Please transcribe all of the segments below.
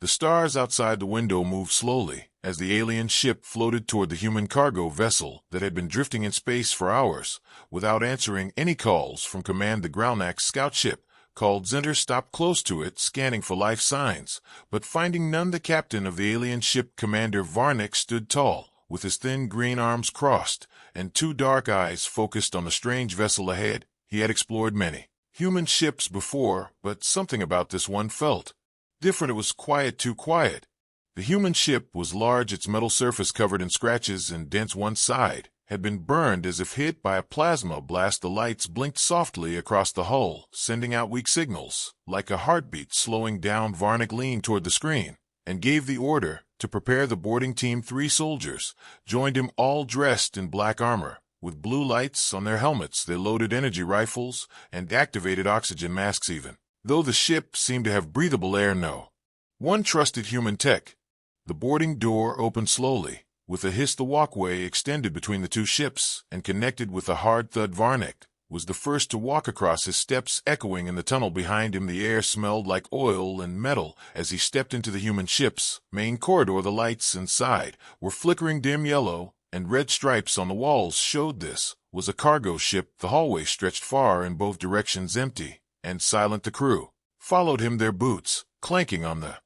The stars outside the window moved slowly as the alien ship floated toward the human cargo vessel that had been drifting in space for hours without answering any calls from command. The Gralnax scout ship, called Zender, stopped close to it, scanning for life signs, but finding none. The captain of the alien ship, Commander Varnick, stood tall, with his thin green arms crossed and two dark eyes focused on the strange vessel ahead. He had explored many human ships before, but something about this one felt different. It was quiet, too quiet. The human ship was large, its metal surface covered in scratches and dents. One side had been burned as if hit by a plasma blast. The lights blinked softly across the hull, sending out weak signals, like a heartbeat slowing down. Varnick leaned toward the screen and gave the order to prepare the boarding team. 3 soldiers joined him, all dressed in black armor, with blue lights on their helmets. They loaded energy rifles and activated oxygen masks. Even though the ship seemed to have breathable air, no one trusted human tech. The boarding door opened slowly. With a hiss, the walkway extended between the two ships and connected with a hard thud. Varnick was the first to walk across, his steps echoing in the tunnel behind him. The air smelled like oil and metal as he stepped into the human ship's main corridor. The lights inside were flickering dim yellow, and red stripes on the walls showed this was a cargo ship. The hallway stretched far in both directions, empty and silent. The crew followed him, their boots clanking on the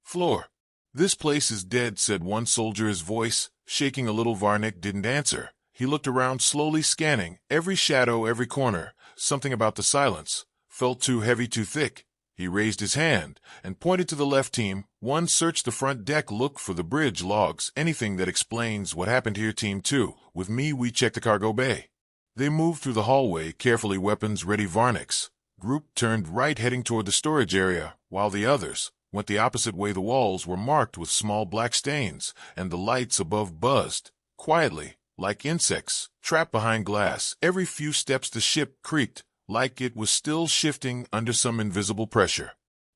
floor. "This place is dead," said one soldier, his voice shaking a little. Varnick didn't answer. He looked around, slowly scanning every shadow, every corner. Something about the silence felt too heavy, too thick. He raised his hand and pointed to the left. Team 1, search the front deck, look for the bridge logs, anything that explains what happened here. Team 2, with me, we check the cargo bay. They moved through the hallway, carefully, weapons ready. Varnick's group turned right, heading toward the storage area, while the others went the opposite way. The walls were marked with small black stains, and the lights above buzzed quietly, like insects trapped behind glass. Every few steps the ship creaked, like it was still shifting under some invisible pressure.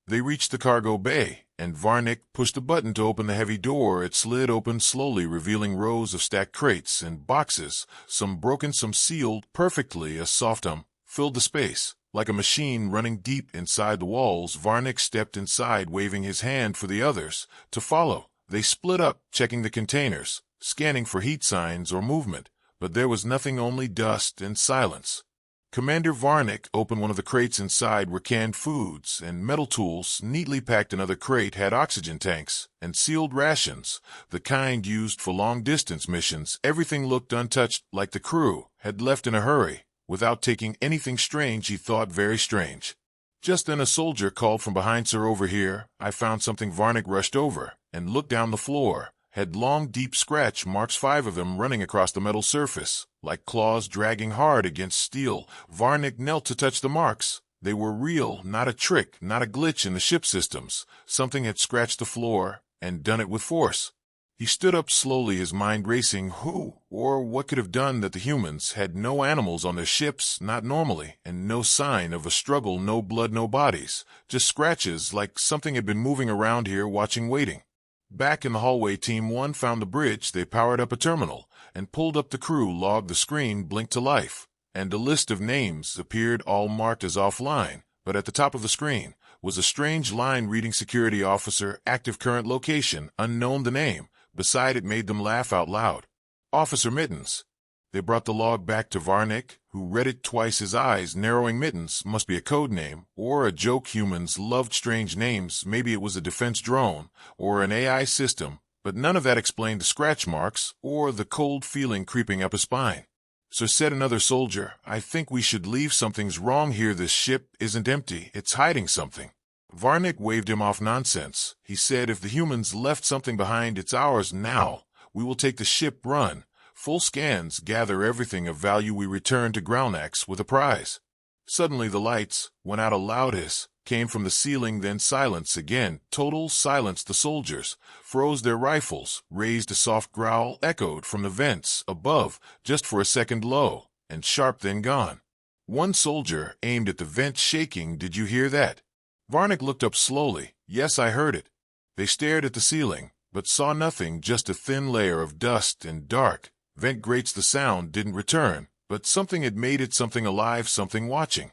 They reached the cargo bay, and Varnick pushed a button to open the heavy door. It slid open slowly, revealing rows of stacked crates and boxes, some broken, some sealed perfectly. A soft hum filled the space, like a machine running deep inside the walls. Varnick stepped inside, waving his hand for the others to follow. They split up, checking the containers, scanning for heat signs or movement, but there was nothing, only dust and silence. Commander Varnick opened one of the crates. Inside were canned foods and metal tools, neatly packed. Another crate had oxygen tanks and sealed rations, the kind used for long-distance missions. Everything looked untouched, like the crew had left in a hurry, without taking anything. Strange, he thought, very strange. Just then a soldier called from behind, "Sir, over here, I found something." Varnick rushed over and looked down. The floor had long, deep scratch marks, 5 of them running across the metal surface, like claws dragging hard against steel. Varnick knelt to touch the marks. They were real, not a trick, not a glitch in the ship systems. Something had scratched the floor and done it with force. He stood up slowly, his mind racing. Who or what could have done that? The humans had no animals on their ships, not normally, and no sign of a struggle, no blood, no bodies, just scratches, like something had been moving around here, watching, waiting. Back in the hallway, Team 1 found the bridge. They powered up a terminal and pulled up the crew log. The screen blinked to life, and a list of names appeared, all marked as offline. But at the top of the screen was a strange line reading security officer, active, current location, unknown. The name beside it made them laugh out loud. Officer Mittens. They brought the log back to Varnick, who read it twice, his eyes narrowing. Mittens must be a code name or a joke. Humans loved strange names. Maybe it was a defense drone or an AI system, but none of that explained the scratch marks or the cold feeling creeping up his spine. "So," said another soldier, "I think we should leave. Something's wrong here. This ship isn't empty. It's hiding something." Varnick waved him off. "Nonsense," he said. "If the humans left something behind, it's ours now. We will take the ship, run full scans, gather everything of value. We return to Gralnax with a prize." Suddenly the lights went out. A loud hiss came from the ceiling, then silence again, total silence. The soldiers froze, their rifles raised. A soft growl echoed from the vents above, just for a second, low and sharp, then gone. One soldier aimed at the vent, shaking. "Did you hear that?" Varnick looked up slowly. "Yes, I heard it." They stared at the ceiling, but saw nothing, just a thin layer of dust and dark vent grates. The sound didn't return, but something had made it, something alive, something watching.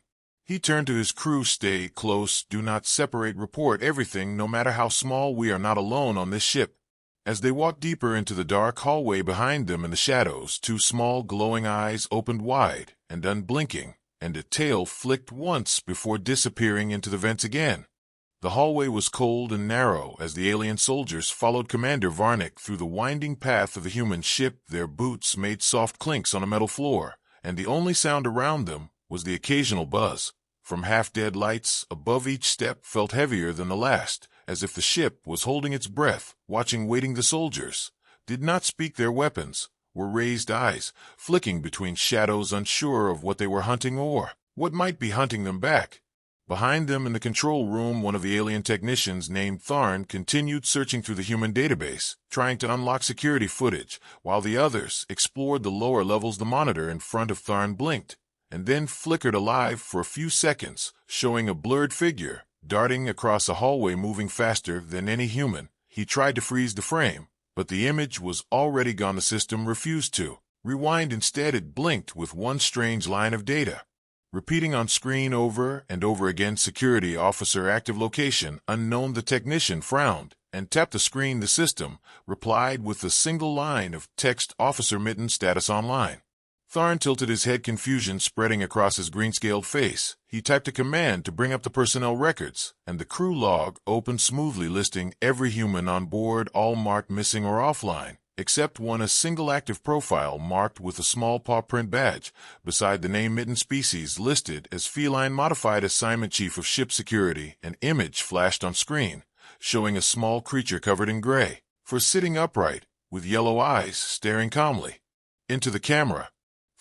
He turned to his crew. Stay close, do not separate, report everything, no matter how small. We are not alone on this ship. As they walked deeper into the dark hallway behind them in the shadows, two small glowing eyes opened wide and unblinking, and a tail flicked once before disappearing into the vents again. The hallway was cold and narrow as the alien soldiers followed Commander Varnick through the winding path of the human ship. Their boots made soft clinks on a metal floor, and the only sound around them was the occasional buzz from half-dead lights above. Each step felt heavier than the last, as if the ship was holding its breath, waiting. The soldiers did not speak. Their weapons were raised eyes, flicking between shadows, unsure of what they were hunting or what might be hunting them back. Behind them in the control room, one of the alien technicians named Tharn continued searching through the human database, trying to unlock security footage, while the others explored the lower levels. The monitor in front of Tharn blinked, and then flickered alive for a few seconds, showing a blurred figure darting across a hallway, moving faster than any human. He tried to freeze the frame, but the image was already gone. The system refused to rewind. Instead, it blinked with one strange line of data, repeating on screen over and over again. Security officer, active location unknown. The technician frowned and tapped the screen. The system replied with a single line of text: Officer Mitten, status online. Tharn tilted his head, confusion spreading across his green-scaled face. He typed a command to bring up the personnel records, and the crew log opened smoothly, listing every human on board, all marked missing or offline, except one, a single active profile marked with a small paw print badge beside the name Mitten. Species listed as feline. Modified assignment: Chief of Ship Security. An image flashed on screen, showing a small creature covered in gray fur sitting upright, with yellow eyes staring calmly into the camera.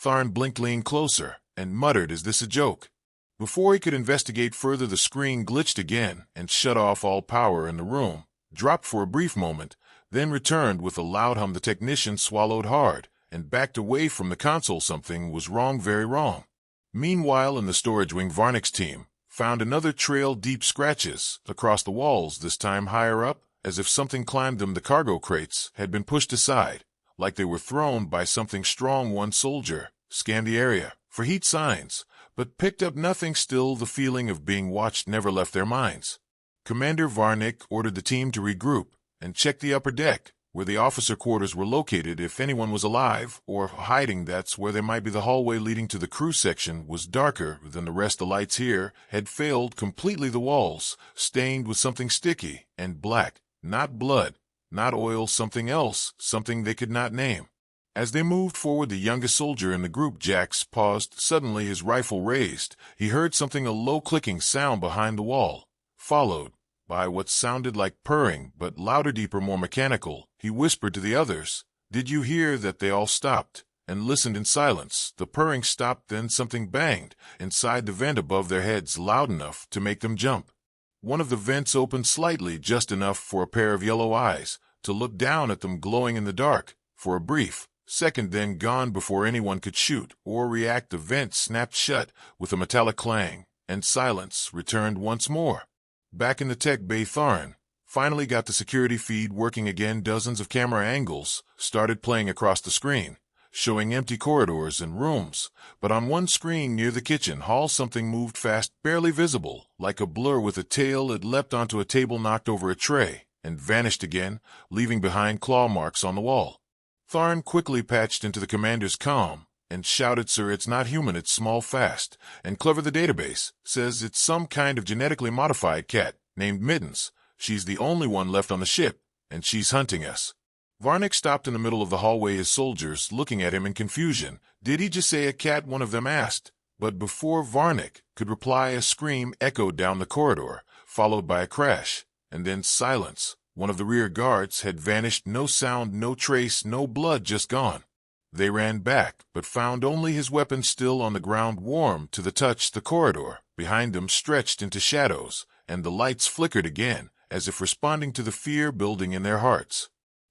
Tharn blinked, leaned closer, and muttered, "Is this a joke?" Before he could investigate further, the screen glitched again and shut off all power in the room, dropped for a brief moment, then returned with a loud hum. The technician swallowed hard and backed away from the console. Something was wrong, very wrong. Meanwhile, in the storage wing, Varnick's team found another trail: deep scratches across the walls, this time higher up, as if something climbed them. The cargo crates had been pushed aside, like they were thrown by something strong. One soldier scanned the area for heat signs, but picked up nothing. Still, the feeling of being watched never left their minds. Commander Varnick ordered the team to regroup and check the upper deck, where the officer quarters were located. If anyone was alive or hiding, that's where they might be. The hallway leading to the crew section was darker than the rest. The lights here had failed completely. The walls stained with something sticky and black, not blood, not oil, something else, something they could not name. As they moved forward, the youngest soldier in the group, Jax, paused. Suddenly, his rifle raised. He heard something, a low clicking sound behind the wall, followed by what sounded like purring, but louder, deeper, more mechanical. He whispered to the others, "Did you hear that?" They all stopped and listened in silence. The purring stopped, then something banged inside the vent above their heads, loud enough to make them jump. One of the vents opened slightly, just enough for a pair of yellow eyes to look down at them, glowing in the dark for a brief second, then gone before anyone could shoot or react. The vent snapped shut with a metallic clang, and silence returned once more. Back in the tech bay, Tharn finally got the security feed working again. Dozens of camera angles started playing across the screen, showing empty corridors and rooms, but on one screen near the kitchen hall, something moved fast, barely visible, like a blur with a tail. It leapt onto a table, knocked over a tray, and vanished again, leaving behind claw marks on the wall. Tharn quickly patched into the commander's comm and shouted, "Sir, it's not human, it's small, fast, and clever. The database says it's some kind of genetically modified cat named Mittens. She's the only one left on the ship, and she's hunting us." Varnick stopped in the middle of the hallway, his soldiers looking at him in confusion. "Did he just say a cat?" one of them asked. But before Varnick could reply, a scream echoed down the corridor, followed by a crash, and then silence. One of the rear guards had vanished. No sound, no trace, no blood, just gone. They ran back, but found only his weapon still on the ground, warm to the touch. The corridor behind them stretched into shadows, and the lights flickered again, as if responding to the fear building in their hearts.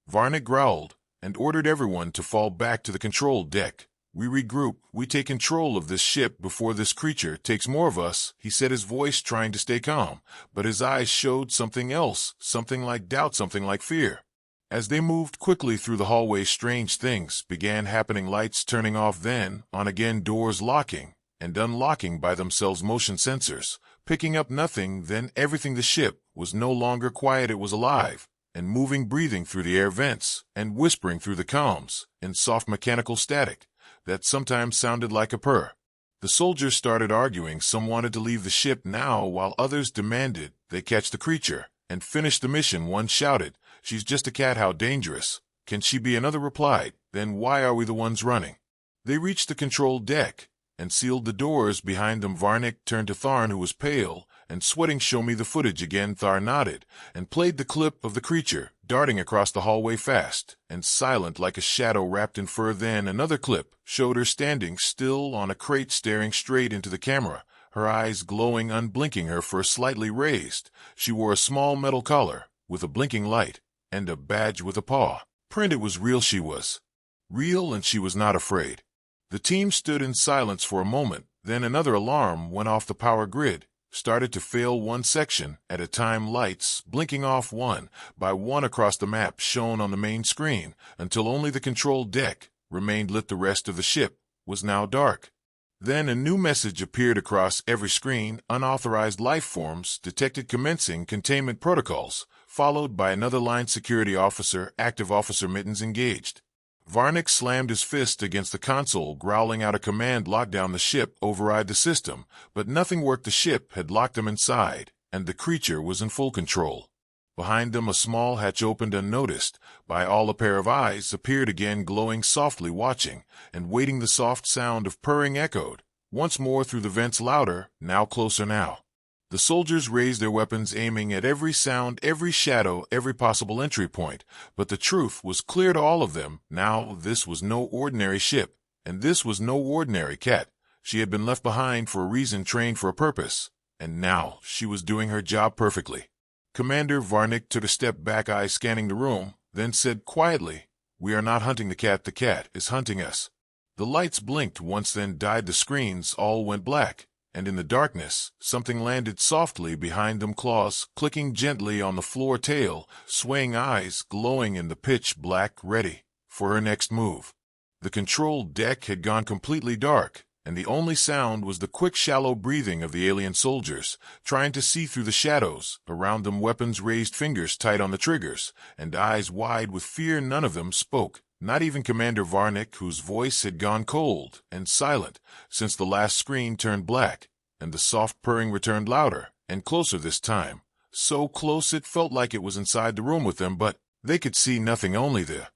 Varnick growled and ordered everyone to fall back to the control deck. "We regroup. We take control of this ship before this creature takes more of us," he said, his voice trying to stay calm, but his eyes showed something else, something like doubt, something like fear. As they moved quickly through the hallway, strange things began happening. Lights turning off, then on again, doors locking, and unlocking by themselves motion sensors, picking up nothing, then everything. The ship was no longer quiet, it was alive, and moving, breathing through the air vents, and whispering through the comms, in soft mechanical static that sometimes sounded like a purr. The soldiers started arguing. Some wanted to leave the ship now, while others demanded they catch the creature and finish the mission. One shouted, "She's just a cat, how dangerous can she be?" Another replied, "Then why are we the ones running?" They reached the control deck and sealed the doors behind them. Varnick turned to Tharn, who was pale and sweating. "Show me the footage again." Tharn nodded and played the clip of the creature darting across the hallway, fast and silent like a shadow wrapped in fur. Then another clip showed her standing still on a crate, staring straight into the camera, her eyes glowing, unblinking, her fur slightly raised. She wore a small metal collar with a blinking light and a badge with a paw print. It was real. She was real, and she was not afraid. The team stood in silence for a moment. Then another alarm went off. The power grid started to fail, one section at a time, lights blinking off one by one across the map shown on the main screen, until only the control deck remained lit. The rest of the ship was now dark. Then a new message appeared across every screen: unauthorized life forms detected, commencing containment protocols, followed by another line: security officer active, officer Mittens engaged. Varnick slammed his fist against the console, growling out a command: lock down the ship, override the system. But nothing worked. The ship had locked them inside, and the creature was in full control. Behind them, a small hatch opened unnoticed by all. A pair of eyes appeared again, glowing softly, watching and waiting. The soft sound of purring echoed once more through the vents, louder, now closer. Now the soldiers raised their weapons, aiming at every sound, every shadow, every possible entry point. But the truth was clear to all of them now: this was no ordinary ship, and this was no ordinary cat. She had been left behind for a reason, trained for a purpose, and now she was doing her job perfectly. Commander Varnick took a step back, eyes scanning the room, then said quietly, "We are not hunting the cat is hunting us." The lights blinked once, then died. The screens all went black, and in the darkness, something landed softly behind them, claws clicking gently on the floor, tail swaying, eyes glowing in the pitch black, ready for her next move. The control deck had gone completely dark, and the only sound was the quick, shallow breathing of the alien soldiers, trying to see through the shadows around them, weapons raised, fingers tight on the triggers, and eyes wide with fear. None of them spoke. Not even Commander Varnick, whose voice had gone cold and silent since the last screen turned black, and the soft purring returned, louder and closer this time. So close it felt like it was inside the room with them, but they could see nothing, only the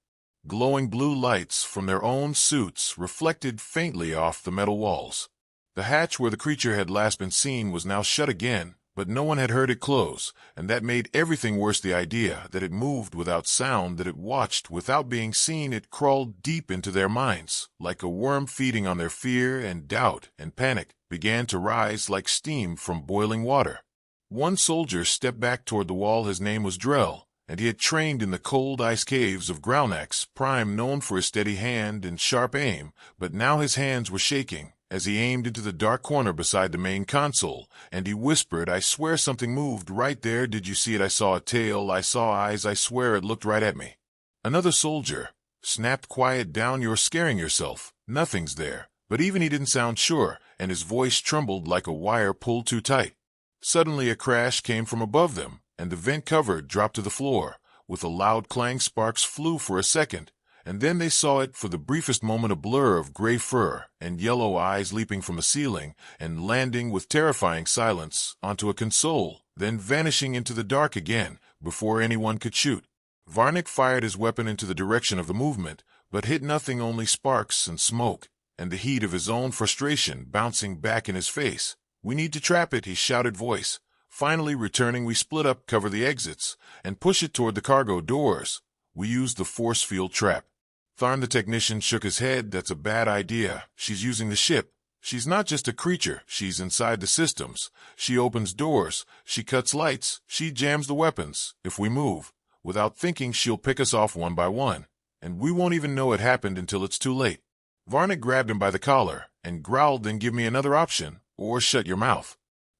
glowing blue lights from their own suits reflected faintly off the metal walls. The hatch where the creature had last been seen was now shut again, but no one had heard it close, and that made everything worse. The idea that it moved without sound, that it watched without being seen, it crawled deep into their minds, like a worm feeding on their fear, and doubt and panic began to rise like steam from boiling water. One soldier stepped back toward the wall. His name was Drell, and he had trained in the cold ice caves of Graunax Prime, known for his steady hand and sharp aim, but now his hands were shaking as he aimed into the dark corner beside the main console, and he whispered, "I swear something moved right there. Did you see it? I saw a tail, I saw eyes, I swear it looked right at me." Another soldier snapped, "Quiet down, you're scaring yourself. Nothing's there." But even he didn't sound sure, and his voice trembled like a wire pulled too tight. Suddenly a crash came from above them, and the vent cover dropped to the floor. With a loud clang, sparks flew for a second, and then they saw it for the briefest moment, a blur of gray fur and yellow eyes leaping from the ceiling and landing with terrifying silence onto a console, then vanishing into the dark again before anyone could shoot. Varnick fired his weapon into the direction of the movement, but hit nothing, only sparks and smoke, and the heat of his own frustration bouncing back in his face. "We need to trap it," he shouted, voice finally returning. "We split up, cover the exits, and push it toward the cargo doors. We use the force field trap." Tharn the technician shook his head. "That's a bad idea. She's using the ship. She's not just a creature. She's inside the systems. She opens doors. She cuts lights. She jams the weapons. If we move without thinking, she'll pick us off one by one, and we won't even know it happened until it's too late." Varnick grabbed him by the collar and growled, "Then give me another option, or shut your mouth."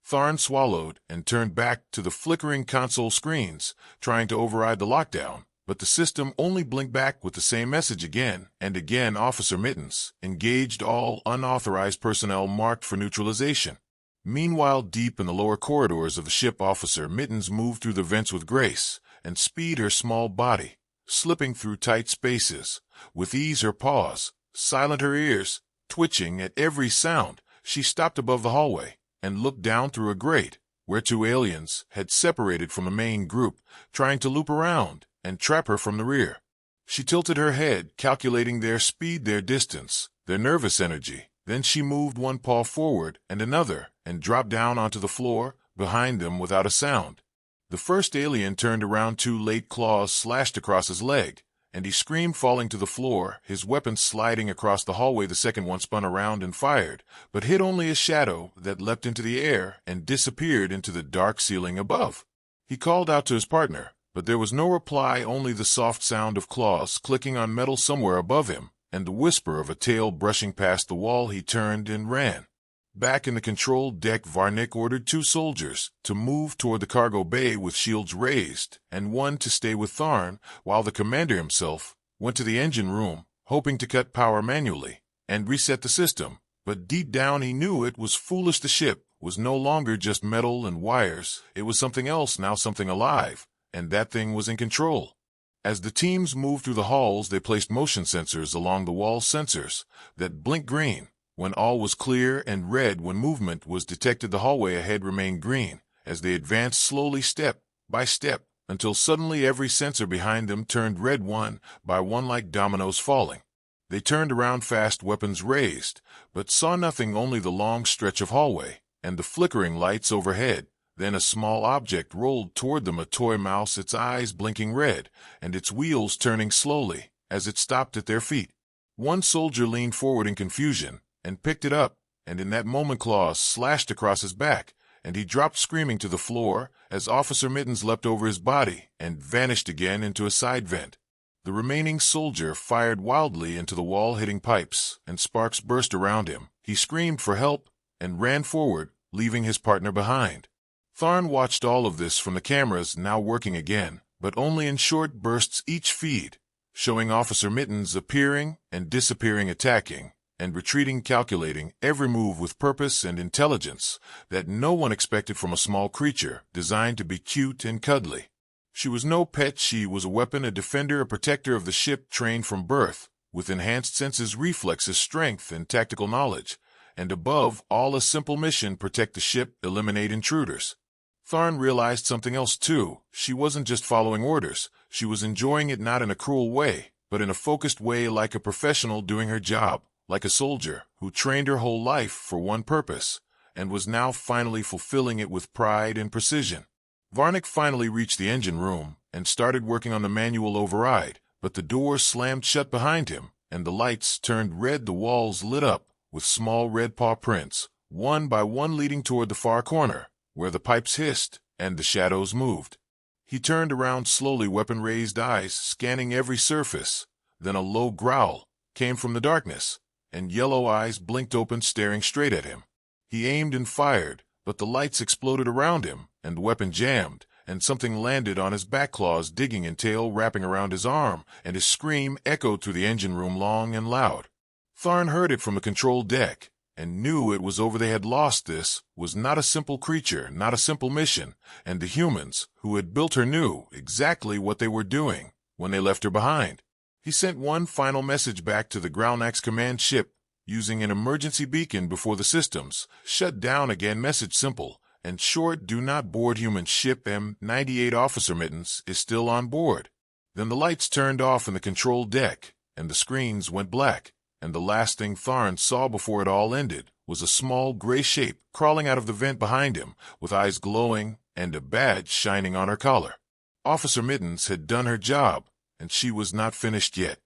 Tharn swallowed and turned back to the flickering console screens, trying to override the lockdown, but the system only blinked back with the same message again and again. Officer Mittens engaged all unauthorized personnel marked for neutralization. Meanwhile, deep in the lower corridors of the ship, Officer Mittens moved through the vents with grace and speed, her small body slipping through tight spaces. With ease, her paws silent, her ears twitching at every sound. She stopped above the hallway and looked down through a grate where two aliens had separated from the main group, trying to loop around and trap her from the rear. She tilted her head, calculating their speed, their distance, their nervous energy. Then she moved one paw forward and another and dropped down onto the floor behind them without a sound. The first alien turned around. Two late claws slashed across his leg, and he screamed, falling to the floor, his weapon sliding across the hallway. The second one spun around and fired, but hit only a shadow that leapt into the air and disappeared into the dark ceiling above. He called out to his partner, but there was no reply, only the soft sound of claws clicking on metal somewhere above him, and the whisper of a tail brushing past the wall. He turned and ran. Back in the control deck, Varnick ordered two soldiers to move toward the cargo bay with shields raised, and one to stay with Tharn, while the commander himself went to the engine room, hoping to cut power manually and reset the system. But deep down he knew it was foolish. The ship was no longer just metal and wires. It was something else now, something alive, and that thing was in control. As the teams moved through the halls, they placed motion sensors along the wall, sensors that blinked green when all was clear and red when movement was detected. The hallway ahead remained green as they advanced slowly, step by step, until suddenly every sensor behind them turned red, one by one, like dominoes falling. They turned around fast, weapons raised, but saw nothing, only the long stretch of hallway and the flickering lights overhead. Then a small object rolled toward them, a toy mouse, its eyes blinking red and its wheels turning slowly as it stopped at their feet. One soldier leaned forward in confusion and picked it up, and in that moment claws slashed across his back, and he dropped screaming to the floor as Officer Mittens leapt over his body and vanished again into a side vent. The remaining soldier fired wildly into the wall, hitting pipes, and sparks burst around him. He screamed for help and ran forward, leaving his partner behind. Tharn watched all of this from the cameras, now working again, but only in short bursts, each feed showing Officer Mittens appearing and disappearing, attacking and retreating, calculating every move with purpose and intelligence that no one expected from a small creature designed to be cute and cuddly. She was no pet. She was a weapon, a defender, a protector of the ship, trained from birth, with enhanced senses, reflexes, strength, and tactical knowledge, and above all a simple mission: protect the ship, eliminate intruders. Tharn realized something else too. She wasn't just following orders, she was enjoying it, not in a cruel way, but in a focused way, like a professional doing her job, like a soldier who trained her whole life for one purpose, and was now finally fulfilling it with pride and precision. Varnick finally reached the engine room and started working on the manual override, but the door slammed shut behind him, and the lights turned red. The walls lit up with small red paw prints, one by one, leading toward the far corner, where the pipes hissed and the shadows moved. He turned around slowly, weapon raised, eyes scanning every surface. Then a low growl came from the darkness, and yellow eyes blinked open, staring straight at him. He aimed and fired, but the lights exploded around him, and the weapon jammed, and something landed on his back, claws digging and tail wrapping around his arm, and his scream echoed through the engine room, long and loud. Tharn heard it from the control deck, and knew it was over. They had lost. This was not a simple creature, not a simple mission, and the humans who had built her knew exactly what they were doing when they left her behind. He sent one final message back to the Groundnax command ship, using an emergency beacon before the systems shut down again. Message simple and short: do not board human ship. M98 Officer Mittens is still on board. Then the lights turned off in the control deck, and the screens went black, and the last thing Tharn saw before it all ended was a small gray shape crawling out of the vent behind him, with eyes glowing and a badge shining on her collar. Officer Mittens had done her job, and she was not finished yet.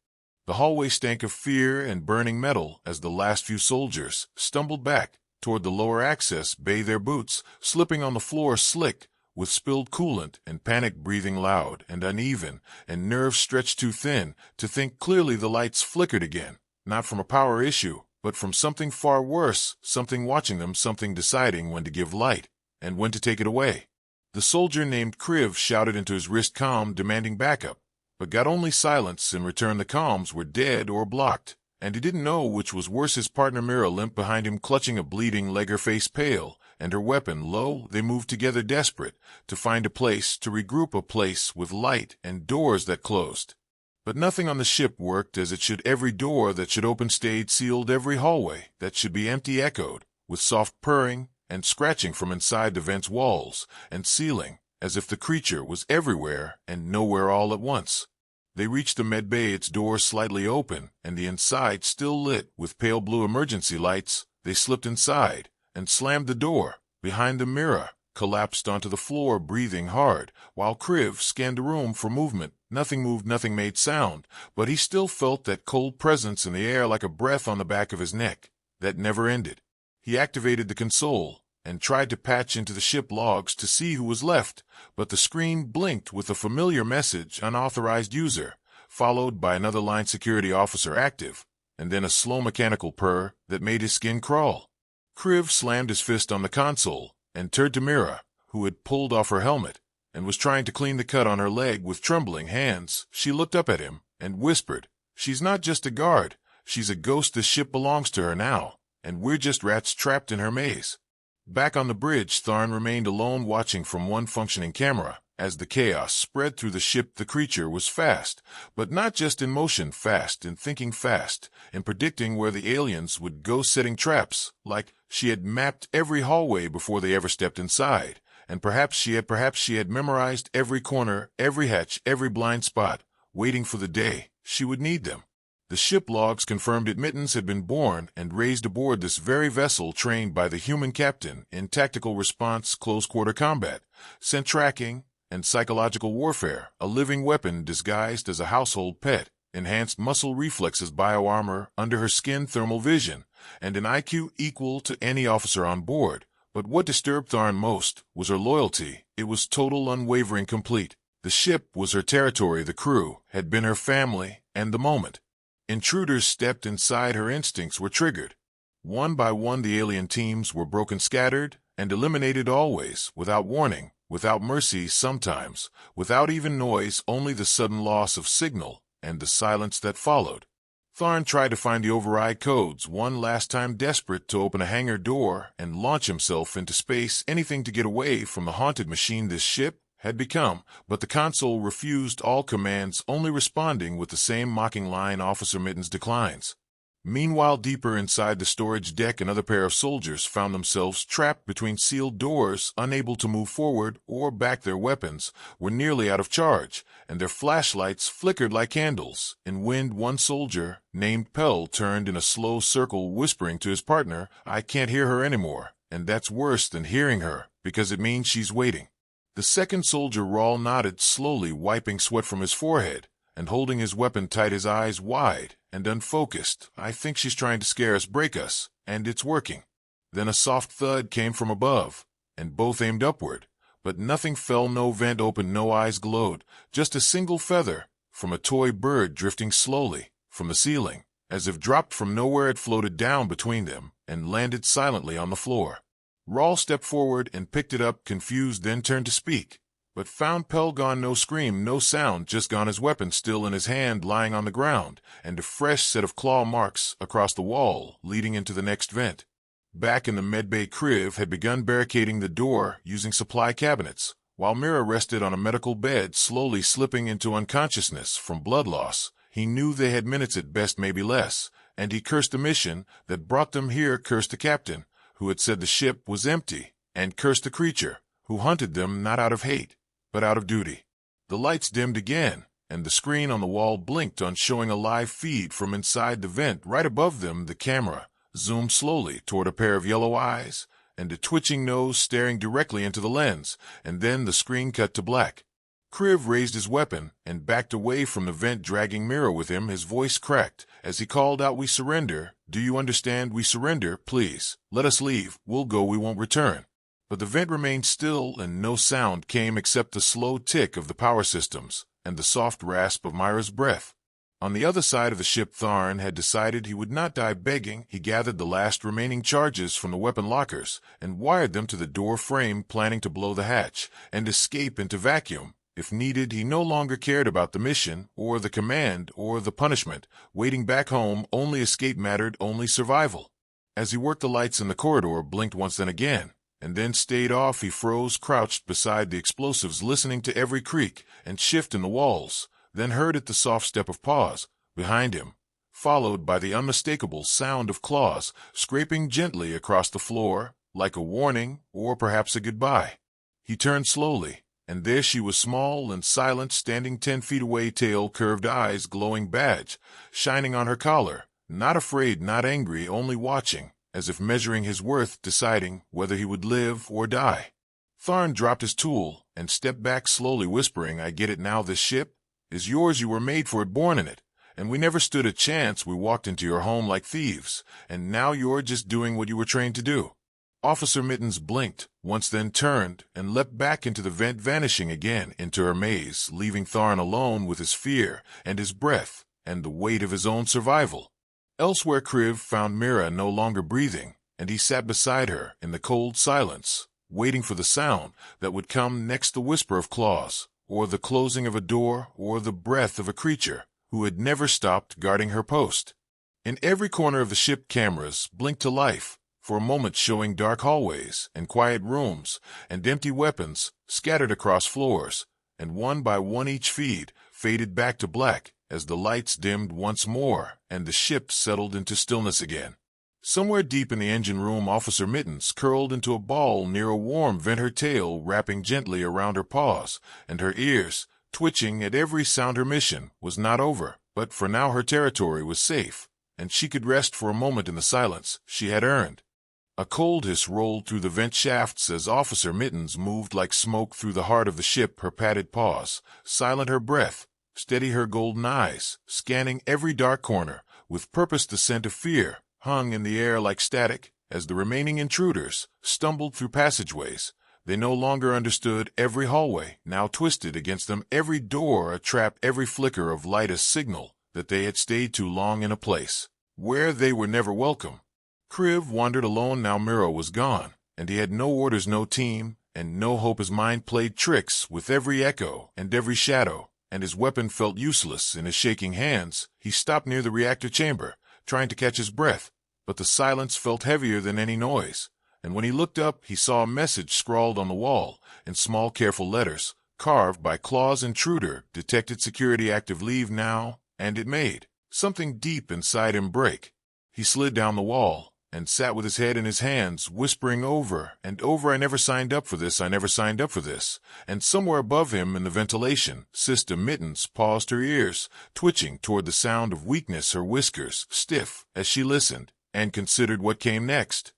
The hallway stank of fear and burning metal as the last few soldiers stumbled back toward the lower access bay, their boots slipping on the floor, slick with spilled coolant, and panic breathing loud and uneven, and nerves stretched too thin to think clearly. The lights flickered again, not from a power issue, but from something far worse, something watching them, something deciding when to give light and when to take it away. The soldier named Kriv shouted into his wrist comm, demanding backup, but got only silence. In return, the comms were dead or blocked, and he didn't know which was worse. His partner Mira limped behind him, clutching a bleeding leg, her face pale, and her weapon low. They moved together, desperate to find a place to regroup, a place with light and doors that closed. But nothing on the ship worked as it should. Every door that should open stayed sealed. Every hallway that should be empty echoed with soft purring and scratching from inside the vent's walls and ceiling, as if the creature was everywhere and nowhere all at once. They reached the med bay, its door slightly open, and the inside still lit with pale blue emergency lights. They slipped inside and slammed the door behind them. Mira collapsed onto the floor, breathing hard, while Kriv scanned the room for movement. Nothing moved, nothing made sound, but he still felt that cold presence in the air, like a breath on the back of his neck that never ended. He activated the console and tried to patch into the ship logs to see who was left, but the screen blinked with a familiar message, unauthorized user, followed by another line, security officer active, and then a slow mechanical purr that made his skin crawl. Kriv slammed his fist on the console and turned to Mira, who had pulled off her helmet and was trying to clean the cut on her leg with trembling hands. She looked up at him and whispered, "She's not just a guard. She's a ghost. The ship belongs to her now, and we're just rats trapped in her maze." Back on the bridge, Tharn remained alone, watching from one functioning camera. As the chaos spread through the ship, the creature was fast, but not just in motion, fast in thinking, fast in predicting where the aliens would go, setting traps, like she had mapped every hallway before they ever stepped inside. And perhaps she had memorized every corner, every hatch, every blind spot, waiting for the day she would need them. The ship logs confirmed admittance had been born and raised aboard this very vessel, trained by the human captain in tactical response, close-quarter combat, scent tracking, and psychological warfare, a living weapon disguised as a household pet, enhanced muscle reflexes, bioarmor under her skin, thermal vision, and an IQ equal to any officer on board. But what disturbed Tharn most was her loyalty. It was total, unwavering, complete. The ship was her territory, the crew had been her family, and the moment intruders stepped inside, her instincts were triggered. One by one, the alien teams were broken, scattered, and eliminated, always without warning, without mercy, sometimes without even noise, only the sudden loss of signal and the silence that followed. Tharn tried to find the override codes one last time, desperate to open a hangar door and launch himself into space, anything to get away from the haunted machine this ship had become, but the console refused all commands, only responding with the same mocking line, "Officer Mittens declines." Meanwhile, deeper inside the storage deck, another pair of soldiers found themselves trapped between sealed doors, unable to move forward or back. Their weapons were nearly out of charge, and their flashlights flickered like candles in wind. One soldier, named Pell, turned in a slow circle, whispering to his partner, "I can't hear her anymore, and that's worse than hearing her, because it means she's waiting." The second soldier, Rawl, nodded, slowly wiping sweat from his forehead and holding his weapon tight, his eyes wide and unfocused. "I think she's trying to scare us, break us, and it's working." Then a soft thud came from above, and both aimed upward, but nothing fell, no vent opened, no eyes glowed, just a single feather from a toy bird drifting slowly from the ceiling. As if dropped from nowhere, it floated down between them and landed silently on the floor. Rawl stepped forward and picked it up, confused, then turned to speak, but found Pell gone. No scream, no sound, just gone, his weapon still in his hand, lying on the ground, and a fresh set of claw marks across the wall leading into the next vent. Back in the medbay, Kriv had begun barricading the door using supply cabinets, while Mira rested on a medical bed, slowly slipping into unconsciousness from blood loss. He knew they had minutes at best, maybe less, and he cursed the mission that brought them here, cursed the captain, who had said the ship was empty, and cursed the creature who hunted them, not out of hate, but out of duty. The lights dimmed again, and the screen on the wall blinked on, showing a live feed from inside the vent. Right above them, the camera zoomed slowly toward a pair of yellow eyes and a twitching nose staring directly into the lens, and then the screen cut to black. Kriv raised his weapon and backed away from the vent, dragging Mira with him. His voice cracked as he called out, "We surrender. Do you understand? We surrender. Please, let us leave. We'll go. We won't return." But the vent remained still, and no sound came except the slow tick of the power systems and the soft rasp of Myra's breath. On the other side of the ship, Tharn had decided he would not die begging. He gathered the last remaining charges from the weapon lockers and wired them to the door frame, planning to blow the hatch and escape into vacuum If needed, he no longer cared about the mission, or the command, or the punishment. Waiting back home, only escape mattered, only survival. As he worked the lights in the corridor, blinked once then again, and then stayed off. He froze, crouched beside the explosives, listening to every creak and shift in the walls, then heard it, the soft step of paws behind him, followed by the unmistakable sound of claws scraping gently across the floor, like a warning, or perhaps a goodbye. He turned slowly, and there she was, small and silent, standing 10 feet away, tail curved, eyes glowing, badge shining on her collar. Not afraid, not angry, only watching, as if measuring his worth, deciding whether he would live or die. Tharn dropped his tool and stepped back slowly, whispering, "I get it now. This ship is yours. You were made for it, born in it. And we never stood a chance. We walked into your home like thieves, and now you're just doing what you were trained to do." Officer Mittens blinked once, then turned and leapt back into the vent, vanishing again into her maze, leaving Tharn alone with his fear and his breath and the weight of his own survival. Elsewhere, Kriv found Mira no longer breathing, and he sat beside her in the cold silence, waiting for the sound that would come next, the whisper of claws, or the closing of a door, or the breath of a creature who had never stopped guarding her post. In every corner of the ship, cameras blinked to life, for a moment showing dark hallways and quiet rooms and empty weapons scattered across floors, and one by one each feed faded back to black as the lights dimmed once more and the ship settled into stillness again. Somewhere deep in the engine room, Officer Mittens curled into a ball near a warm vent, her tail wrapping gently around her paws and her ears twitching at every sound. Her mission was not over, but for now her territory was safe, and she could rest for a moment in the silence she had earned. A cold hiss rolled through the vent shafts as Officer Mittens moved like smoke through the heart of the ship, her padded paws silent, her breath steady, her golden eyes scanning every dark corner with purpose. The scent of fear hung in the air like static as the remaining intruders stumbled through passageways. They no longer understood every hallway now twisted against them, every door a trap, every flicker of light a signal that they had stayed too long in a place where they were never welcome. Kriv wandered alone now. Mira was gone, and he had no orders, no team, and no hope. His mind played tricks with every echo and every shadow, and his weapon felt useless in his shaking hands. He stopped near the reactor chamber, trying to catch his breath, but the silence felt heavier than any noise, and when he looked up, he saw a message scrawled on the wall in small, careful letters, carved by claws. "Intruder detected, security active, leave now," and it made something deep inside him break. He slid down the wall and sat with his head in his hands, whispering over and over, "I never signed up for this, I never signed up for this." And somewhere above him in the ventilation system, Mittens paused, her ears twitching toward the sound of weakness, her whiskers stiff as she listened and considered what came next.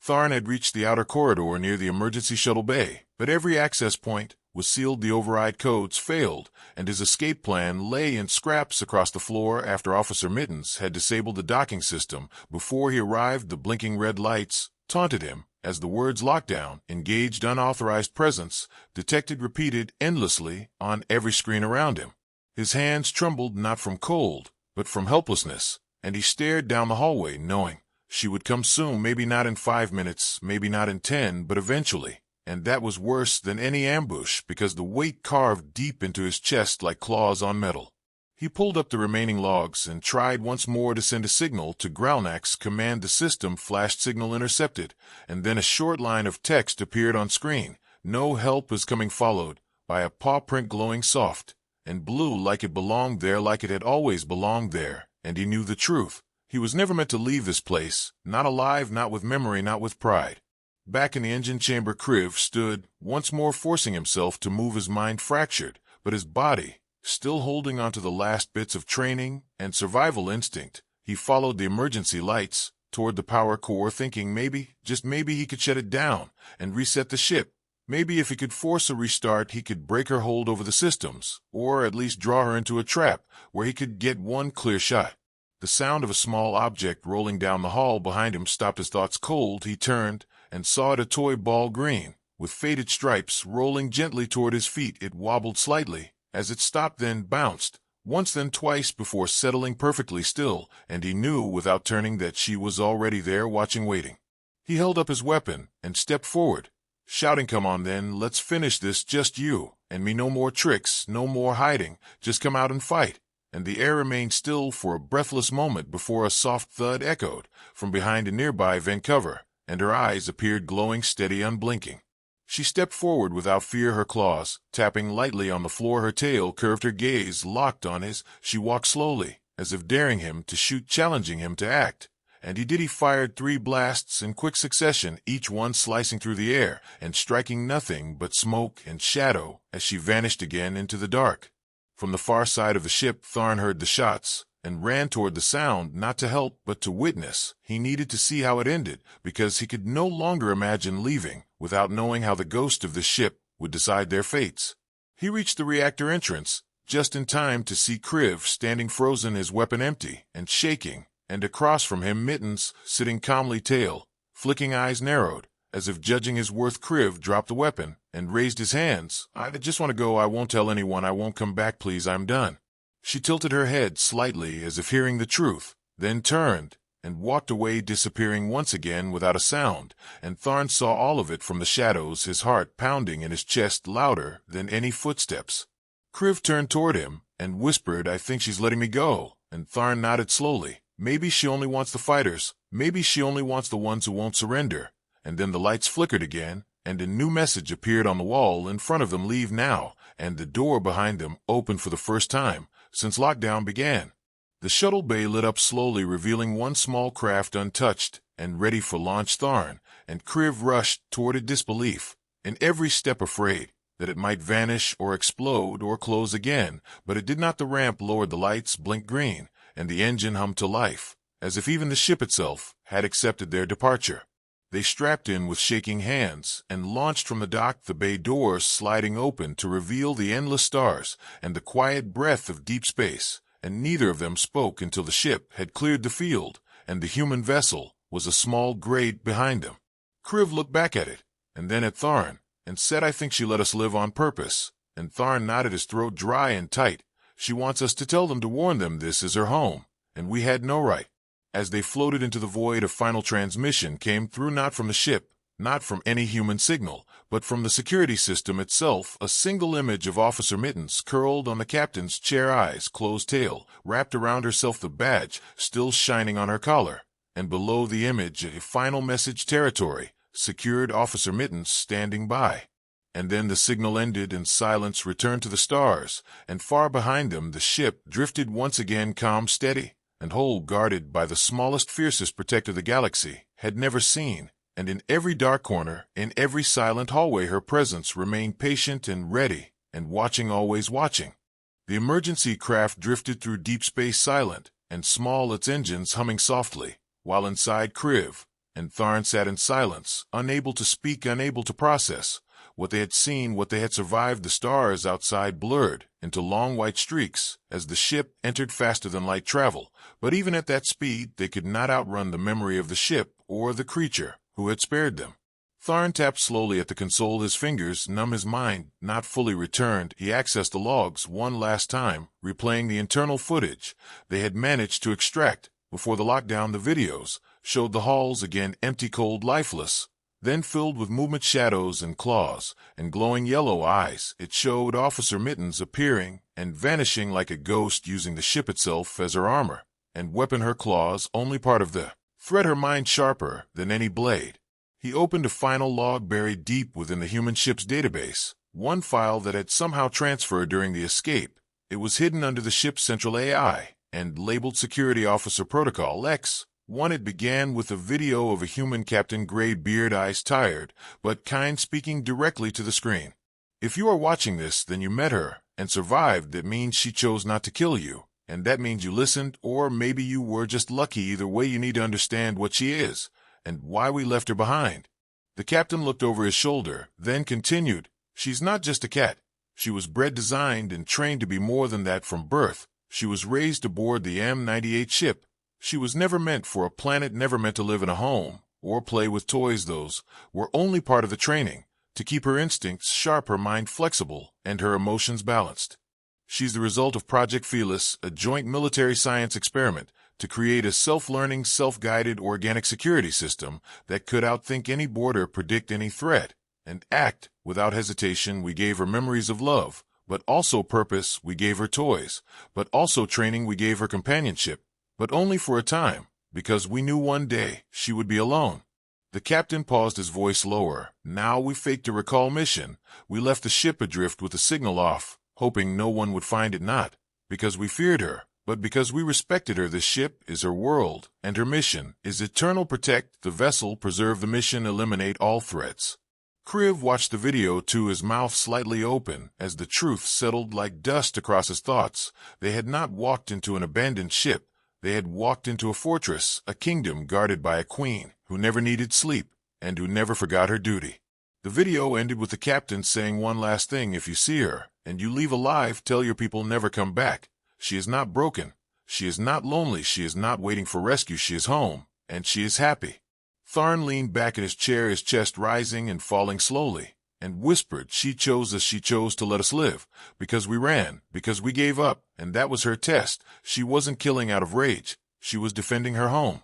Tharn had reached the outer corridor near the emergency shuttle bay, but every access point was sealed. The override codes failed, and his escape plan lay in scraps across the floor. After Officer Mittens had disabled the docking system before he arrived, the blinking red lights taunted him as the words "lockdown," "engaged," "unauthorized presence," detected, repeated endlessly on every screen around him. His hands trembled, not from cold, but from helplessness, and he stared down the hallway, knowing she would come soon, maybe not in 5 minutes, maybe not in 10, but eventually. And that was worse than any ambush, because the weight carved deep into his chest like claws on metal. He pulled up the remaining logs and tried once more to send a signal to Gralnak's command. The system flashed, "Signal intercepted," and then a short line of text appeared on screen. "No help is coming," followed by a paw print glowing soft and blue like it belonged there, like it had always belonged there, and he knew the truth. He was never meant to leave this place, not alive, not with memory, not with pride. Back in the engine chamber, Kriv stood, once more forcing himself to move, his mind fractured, but his body still holding on to the last bits of training and survival instinct. He followed the emergency lights toward the power core, thinking maybe, just maybe, he could shut it down and reset the ship. Maybe if he could force a restart, he could break her hold over the systems, or at least draw her into a trap where he could get one clear shot. The sound of a small object rolling down the hall behind him stopped his thoughts cold. He turned and saw it, a toy ball, green, with faded stripes, rolling gently toward his feet. It wobbled slightly as it stopped, then bounced, once then twice before settling perfectly still, and he knew without turning that she was already there, watching, waiting. He held up his weapon and stepped forward, shouting, "Come on then, let's finish this, just you and me, no more tricks, no more hiding, just come out and fight." And the air remained still for a breathless moment before a soft thud echoed from behind a nearby vent cover, and her eyes appeared glowing steady, unblinking. She stepped forward without fear, her claws tapping lightly on the floor, her tail curved, her gaze locked on his. She walked slowly, as if daring him to shoot, challenging him to act. And he did. He fired 3 blasts in quick succession, each one slicing through the air and striking nothing but smoke and shadow as she vanished again into the dark. From the far side of the ship, Tharn heard the shots and ran toward the sound, not to help but to witness. He needed to see how it ended, because he could no longer imagine leaving without knowing how the ghost of the ship would decide their fates. He reached the reactor entrance just in time to see Kriv standing frozen, his weapon empty and shaking, and across from him Mittens, sitting calmly, tail flicking, eyes narrowed, as if judging his worth. Kriv dropped the weapon and raised his hands. "I just want to go. I won't tell anyone. I won't come back. Please, I'm done." She tilted her head slightly as if hearing the truth, then turned and walked away, disappearing once again without a sound, and Tharn saw all of it from the shadows, his heart pounding in his chest louder than any footsteps. Kriv turned toward him and whispered, "I think she's letting me go," and Tharn nodded slowly. "Maybe she only wants the fighters. Maybe she only wants the ones who won't surrender." And then the lights flickered again, and a new message appeared on the wall in front of them: "Leave now," and the door behind them opened for the first time since lockdown began. The shuttle bay lit up slowly, revealing one small craft untouched and ready for launch. Tharn and Kriv rushed toward it, disbelief in every step, afraid that it might vanish or explode or close again, but it did not. The ramp lowered, the lights blinked green, and the engine hummed to life, as if even the ship itself had accepted their departure. They strapped in with shaking hands and launched from the dock, the bay doors sliding open to reveal the endless stars and the quiet breath of deep space, and neither of them spoke until the ship had cleared the field and the human vessel was a small grate behind them. Kriv looked back at it, and then at Tharn, and said, "I think she let us live on purpose." And Tharn nodded, his throat dry and tight. "She wants us to tell them, to warn them this is her home, and we had no right." As they floated into the void, a final transmission came through, not from the ship, not from any human signal, but from the security system itself. A single image of Officer Mittens curled on the captain's chair, eyes closed, tail wrapped around herself, the badge still shining on her collar. And below the image, a final message: "Territory secured, Officer Mittens standing by." And then the signal ended and silence returned to the stars, and far behind them the ship drifted once again, calm, steady, and whole, guarded by the smallest, fiercest protector the galaxy had never seen. And in every dark corner, in every silent hallway, her presence remained patient and ready, and watching, always watching. The emergency craft drifted through deep space, silent and small, its engines humming softly, while inside Kriv and Tharn sat in silence, unable to speak, unable to process what they had seen, what they had survived. The stars outside blurred into long white streaks as the ship entered faster than light travel, but even at that speed they could not outrun the memory of the ship or the creature who had spared them. Tharn tapped slowly at the console, his fingers numb, his mind not fully returned. He accessed the logs one last time, replaying the internal footage they had managed to extract before the lockdown. The videos showed the halls again, empty, cold, lifeless, then filled with movement, shadows and claws and glowing yellow eyes. It showed Officer Mittens appearing and vanishing like a ghost, using the ship itself as her armor and weapon, her claws only part of the threat, her mind sharper than any blade. He opened a final log buried deep within the human ship's database, one file that had somehow transferred during the escape. It was hidden under the ship's central AI and labeled Security Officer Protocol X1. It began with a video of a human captain, gray beard, eyes tired but kind, speaking directly to the screen. "If you are watching this, then you met her and survived. That means she chose not to kill you, and that means you listened, or maybe you were just lucky. Either way, you need to understand what she is and why we left her behind." The captain looked over his shoulder, then continued, "She's not just a cat. She was bred, designed, and trained to be more than that from birth. She was raised aboard the M98 ship. She was never meant for a planet, never meant to live in a home or play with toys. Those were only part of the training, to keep her instincts sharp, her mind flexible, and her emotions balanced. She's the result of Project Felis, a joint military science experiment to create a self-learning, self-guided organic security system that could outthink any board or predict any threat. and act. Without hesitation, we gave her memories of love, but also purpose. We gave her toys, but also training. We gave her companionship, but only for a time, because we knew one day she would be alone. The captain paused, his voice lower. Now we faked a recall mission. We left the ship adrift with the signal off, hoping no one would find it, not because we feared her, but because we respected her. This ship is her world, and her mission is eternal. Protect the vessel, preserve the mission, eliminate all threats. Kriv watched the video too, his mouth slightly open, as the truth settled like dust across his thoughts. They had not walked into an abandoned ship. They had walked into a fortress, a kingdom guarded by a queen who never needed sleep and who never forgot her duty. The video ended with the captain saying one last thing: if you see her and you leave alive, tell your people never come back. She is not broken. She is not lonely. She is not waiting for rescue. She is home, and she is happy. Tharn leaned back in his chair, his chest rising and falling slowly, and whispered, she chose us. She chose to let us live, because we ran, because we gave up, and that was her test. She wasn't killing out of rage. She was defending her home.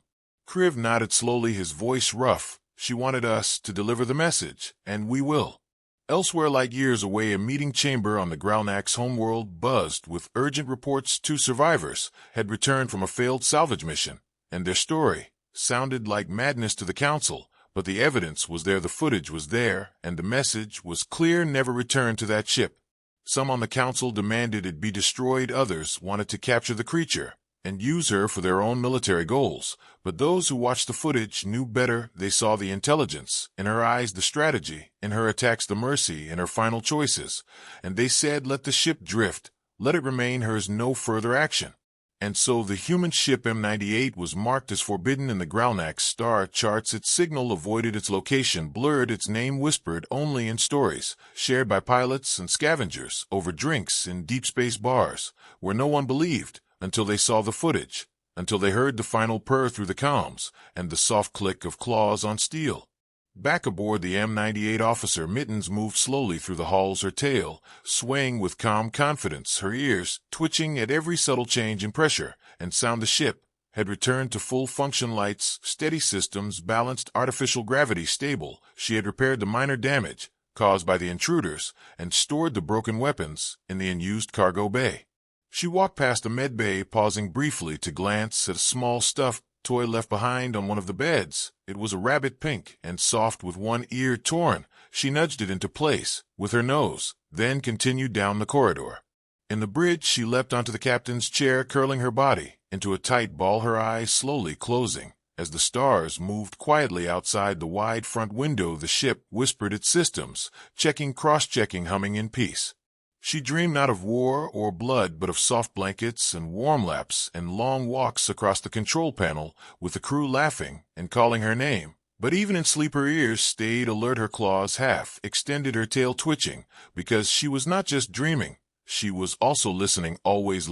Kriv nodded slowly, his voice rough. She wanted us to deliver the message, and we will. Elsewhere, light years away, a meeting chamber on the Gralnak's homeworld buzzed with urgent reports. 2 survivors had returned from a failed salvage mission, and their story sounded like madness to the council, but the evidence was there, the footage was there, and the message was clear: never return to that ship. Some on the council demanded it be destroyed, others wanted to capture the creature and use her for their own military goals, but those who watched the footage knew better. They saw the intelligence in her eyes, the strategy in her attacks, the mercy in her final choices, and they said, let the ship drift, let it remain hers, no further action. And so the human ship M98 was marked as forbidden in the Gralnak's star charts. Its signal avoided its location, blurred, its name whispered only in stories, shared by pilots and scavengers over drinks in deep space bars, where no one believed until they saw the footage, until they heard the final purr through the comms and the soft click of claws on steel. Back aboard the M98, Officer Mittens moved slowly through the halls, her tail swaying with calm confidence, her ears twitching at every subtle change in pressure and sound. The ship had returned to full function, lights steady, systems balanced, artificial gravity stable. She had repaired the minor damage caused by the intruders and stored the broken weapons in the unused cargo bay. She walked past the med bay, pausing briefly to glance at a small stuffed toy left behind on one of the beds. It was a rabbit, pink and soft with one ear torn. She nudged it into place with her nose, then continued down the corridor. In the bridge, she leapt onto the captain's chair, curling her body into a tight ball, her eyes slowly closing as the stars moved quietly outside the wide front window. The ship whispered its systems, checking, cross-checking, humming in peace. She dreamed not of war or blood, but of soft blankets and warm laps and long walks across the control panel with the crew laughing and calling her name. But even in sleep her ears stayed alert, her claws half extended, her tail twitching, because she was not just dreaming, she was also listening, always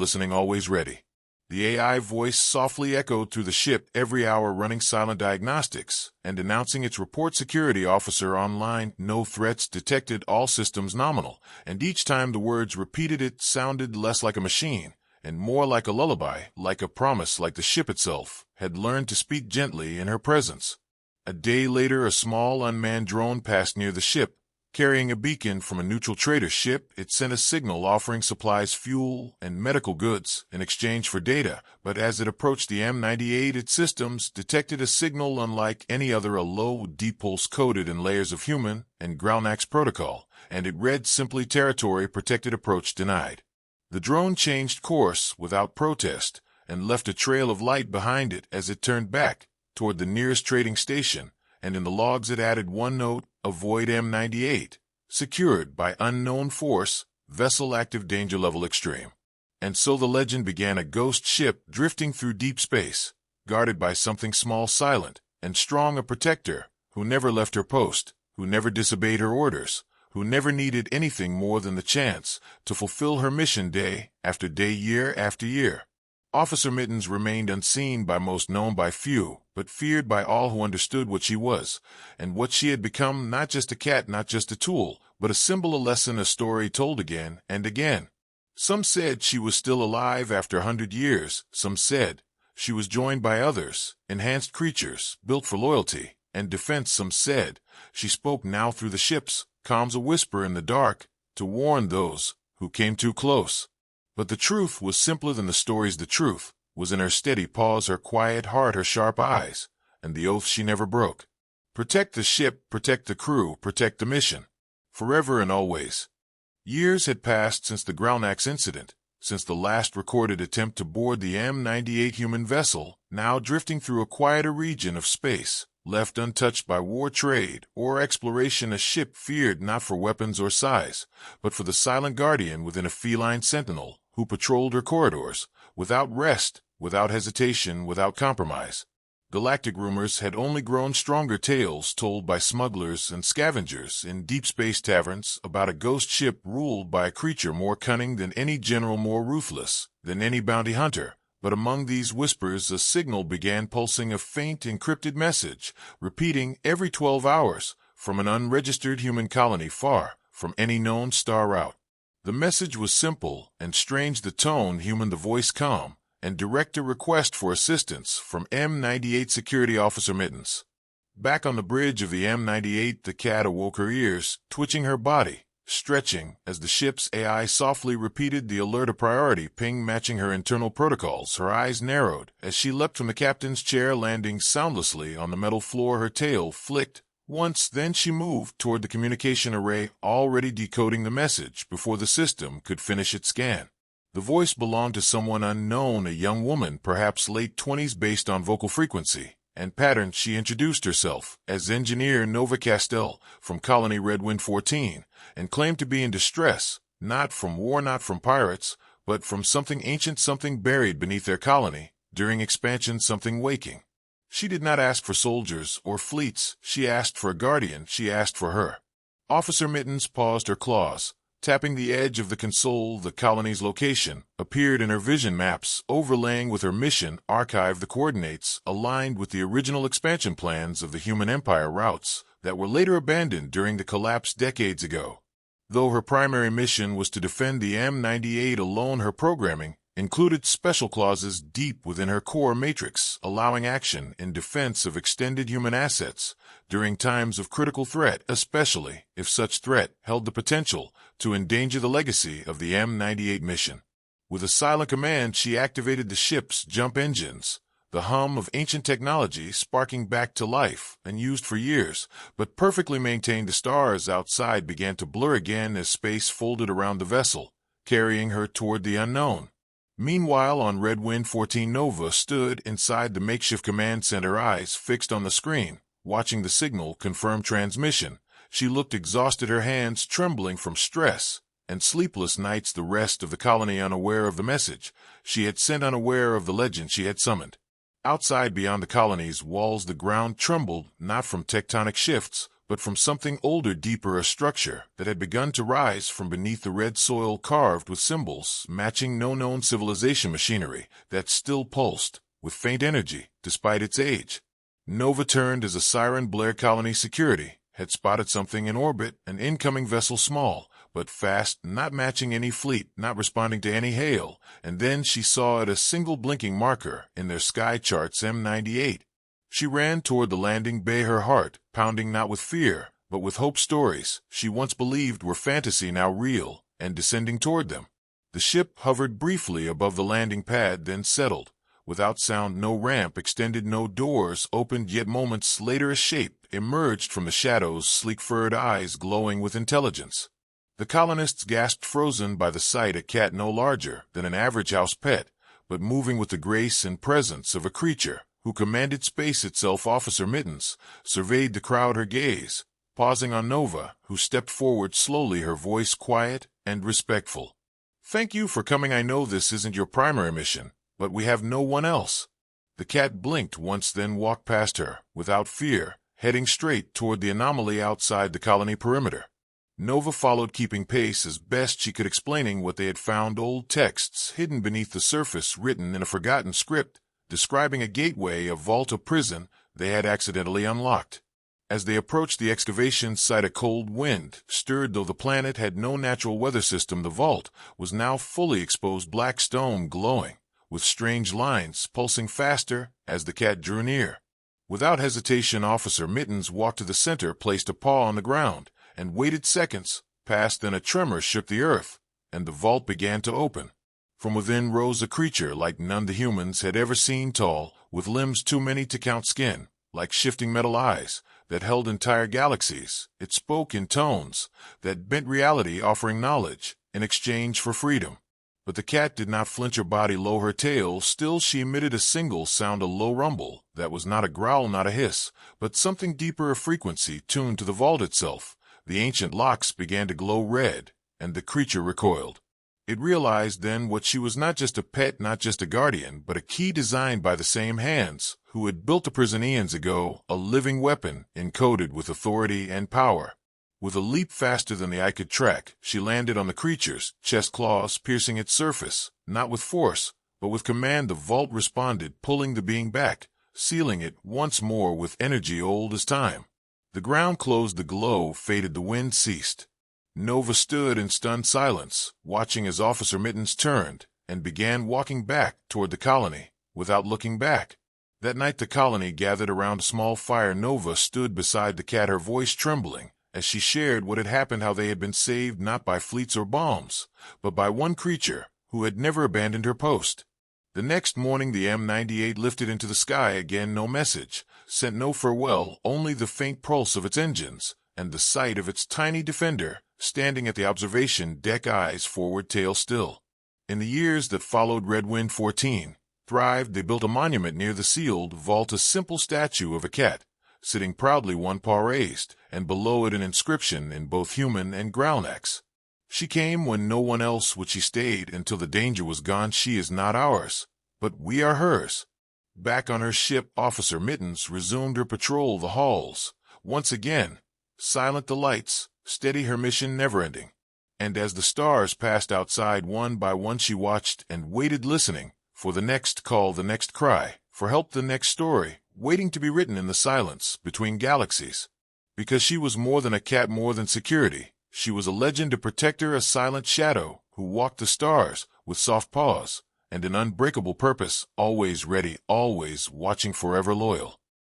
ready. The AI voice softly echoed through the ship, every hour running silent diagnostics and announcing its report. Security officer online, no threats detected, all systems nominal. And each time the words repeated, it sounded less like a machine and more like a lullaby, like a promise, like the ship itself had learned to speak gently in her presence. A day later, a small unmanned drone passed near the ship, carrying a beacon from a neutral trader ship. It sent a signal offering supplies, fuel, and medical goods in exchange for data, but as it approached the M98, its systems detected a signal unlike any other, a low, deep pulse coded in layers of human and Gralnak's protocol, and it read simply, territory protected, approach denied. The drone changed course without protest and left a trail of light behind it as it turned back toward the nearest trading station, and in the logs it added one note: avoid M98, secured by unknown force, vessel active, danger level extreme. And so the legend began, a ghost ship drifting through deep space, guarded by something small, silent, and strong, a protector who never left her post, who never disobeyed her orders, who never needed anything more than the chance to fulfill her mission day after day, year after year. Officer Mittens remained unseen by most, known by few, but feared by all who understood what she was and what she had become, not just a cat, not just a tool, but a symbol, a lesson, a story told again and again. Some said she was still alive after 100 years. Some said she was joined by others, enhanced creatures built for loyalty and defense, some said. She spoke now through the ships, calms a whisper in the dark, to warn those who came too close. But the truth was simpler than the stories. The truth was in her steady pause, her quiet heart, her sharp eyes, and the oath she never broke. Protect the ship, protect the crew, protect the mission. Forever and always. Years had passed since the Graunax incident, since the last recorded attempt to board the M98 human vessel, now drifting through a quieter region of space, left untouched by war, trade, or exploration. A ship feared not for weapons or size, but for the silent guardian within, a feline sentinel who patrolled her corridors, without rest, without hesitation, without compromise. Galactic rumors had only grown stronger, tales told by smugglers and scavengers in deep space taverns about a ghost ship ruled by a creature more cunning than any general, more ruthless than any bounty hunter. But among these whispers a signal began pulsing, a faint encrypted message, repeating every 12 hours, from an unregistered human colony far from any known star route. The message was simple and strange, the tone human, the voice calm, and direct, a request for assistance from M98 Security Officer Mittens. Back on the bridge of the M98, the cat awoke, her ears twitching, her body stretching as the ship's AI softly repeated the alert, a priority ping matching her internal protocols. Her eyes narrowed as she leapt from the captain's chair, landing soundlessly on the metal floor. Her tail flicked once, then she moved toward the communication array, already decoding the message before the system could finish its scan. The voice belonged to someone unknown, a young woman, perhaps late 20s, based on vocal frequency and pattern. She introduced herself as Engineer Nova Castell from Colony Redwind 14, and claimed to be in distress, not from war, not from pirates, but from something ancient, something buried beneath their colony during expansion, something waking. She did not ask for soldiers or fleets, she asked for a guardian, she asked for her. Officer Mittens paused, her claws tapping the edge of the console. The colony's location appeared in her vision maps, overlaying with her mission, archived the coordinates aligned with the original expansion plans of the human empire, routes that were later abandoned during the collapse decades ago. Though her primary mission was to defend the M98 alone, her programming included special clauses deep within her core matrix, allowing action in defense of extended human assets during times of critical threat, especially if such threat held the potential to endanger the legacy of the M98 mission. With a silent command, she activated the ship's jump engines, the hum of ancient technology sparking back to life, unused for years, but perfectly maintained. The stars outside began to blur again as space folded around the vessel, carrying her toward the unknown. Meanwhile, on Redwind 14, Nova stood inside the makeshift command center, eyes fixed on the screen, watching the signal confirm transmission. She looked exhausted, her hands trembling from stress and sleepless nights. The rest of the colony unaware of the message she had sent, unaware of the legend she had summoned. Outside, beyond the colony's walls, the ground trembled, not from tectonic shifts, but from something older, deeper, a structure that had begun to rise from beneath the red soil, carved with symbols matching no known civilization, machinery that still pulsed with faint energy despite its age. Nova turned as a siren blared. Colony security had spotted something in orbit, an incoming vessel, small but fast, not matching any fleet, not responding to any hail, and then she saw it, a single blinking marker in their sky charts, M98. She ran toward the landing bay, her heart pounding not with fear, but with hope. Stories she once believed were fantasy, now real, and descending toward them. The ship hovered briefly above the landing pad, then settled. Without sound, no ramp extended, no doors opened, yet moments later a shape emerged from the shadows, sleek furred eyes glowing with intelligence. The colonists gasped, frozen by the sight, a cat no larger than an average house pet, but moving with the grace and presence of a creature who commanded space itself. Officer Mittens surveyed the crowd, her gaze pausing on Nova, who stepped forward slowly, her voice quiet and respectful. "Thank you for coming. I know this isn't your primary mission, but we have no one else." The cat blinked once, then walked past her, without fear, heading straight toward the anomaly outside the colony perimeter. Nova followed, keeping pace as best she could, explaining what they had found, old texts hidden beneath the surface, written in a forgotten script, describing a gateway, a vault, a prison they had accidentally unlocked. As they approached the excavation site, a cold wind stirred. Though the planet had no natural weather system, the vault was now fully exposed, black stone glowing with strange lines pulsing faster as the cat drew near. Without hesitation, Officer Mittens walked to the center, placed a paw on the ground, and waited seconds. Passed, then a tremor shook the earth, and the vault began to open. From within rose a creature like none the humans had ever seen, tall, with limbs too many to count, skin like shifting metal, eyes that held entire galaxies. It spoke in tones that bent reality, offering knowledge in exchange for freedom. But the cat did not flinch, her body low, her tail still. She emitted a single sound, a low rumble that was not a growl, not a hiss, but something deeper, a frequency tuned to the vault itself. The ancient locks began to glow red, and the creature recoiled. It realized then what she was: not just a pet, not just a guardian, but a key designed by the same hands who had built the prison eons ago, a living weapon encoded with authority and power. With a leap faster than the eye could track, she landed on the creature's chest, claws piercing its surface, not with force, but with command. The vault responded, pulling the being back, sealing it once more with energy old as time. The ground closed, the glow faded, the wind ceased. Nova stood in stunned silence, watching as Officer Mittens turned and began walking back toward the colony, without looking back. That night the colony gathered around a small fire. Nova stood beside the cat, her voice trembling, as she shared what had happened, how they had been saved not by fleets or bombs, but by one creature who had never abandoned her post. The next morning the M98 lifted into the sky again, no message, sent no farewell, only the faint pulse of its engines, and the sight of its tiny defender, standing at the observation deck, eyes forward, tail still. In the years that followed, Red Wind 14 thrived. They built a monument near the sealed vault, a simple statue of a cat, sitting proudly, one paw raised, and below it an inscription in both human and Growlnax. She came when no one else would. She stayed until the danger was gone. She is not ours, but we are hers. Back on her ship, Officer Mittens resumed her patrol the halls. Once again, silent, the lights steady, her mission never-ending. And as the stars passed outside one by one, she watched and waited, listening for the next call, the next cry for help, the next story waiting to be written in the silence between galaxies. Because she was more than a cat, more than security. She was a legend, a protector, a silent shadow who walked the stars with soft paws and an unbreakable purpose, always ready, always watching, forever loyal.